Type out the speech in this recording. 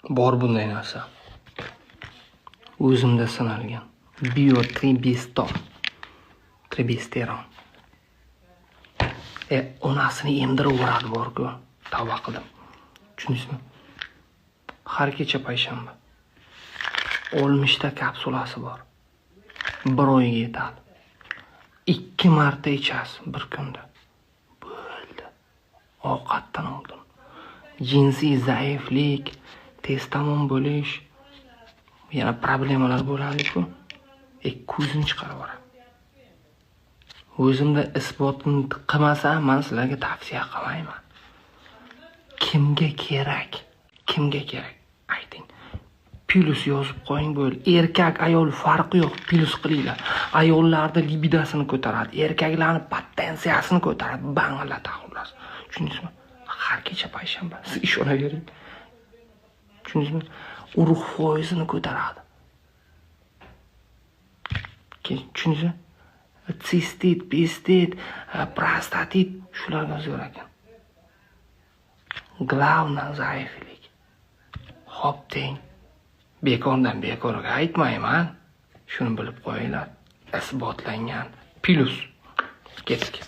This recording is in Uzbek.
Bor bunday narsa. O'zimda sinalgan. Tribesteron. Onasini emdiraveradi bor-ku. Tavba qildim. Tushundingizmi? Har kecha payshanba. 60 ta kapsulasi bor. 1 oyga yetadi. 2 marta ichasiz bir kunda. Bo'ldi. Ovqatdan oldin. Jinsiy zaiflik, tez tamom bo'lish, yana problemalar bo'ladi-ku. Ko'zni chiqarib yuboradi. O'zimda isbotini qilmasam, men sizlarga tavsiya qilmayman. Kimga kerak? Kimga kerak? Ayting. Plus yozib qo'ying bo'ldi. Erkak, ayol farqi yo'q. Plus qilinglar. Ayollarda libidasini ko'taradi, erkaklarning potensiyasini ko'taradi. Banglar xullas. Tushundingizmi? Har kecha payshanba. Siz ishonavering. Tushundingizmi? Urug' foizini ko'taradi. Tushundingizmi? Sistit, pistit, prostatit shularga zo'r ekan. Glavna zaiflik. Xo'p deng. Bekordan bekorga aytmayman. Shuni bilib qo'yinglar. Isbotlangan. Plus. Ketdik.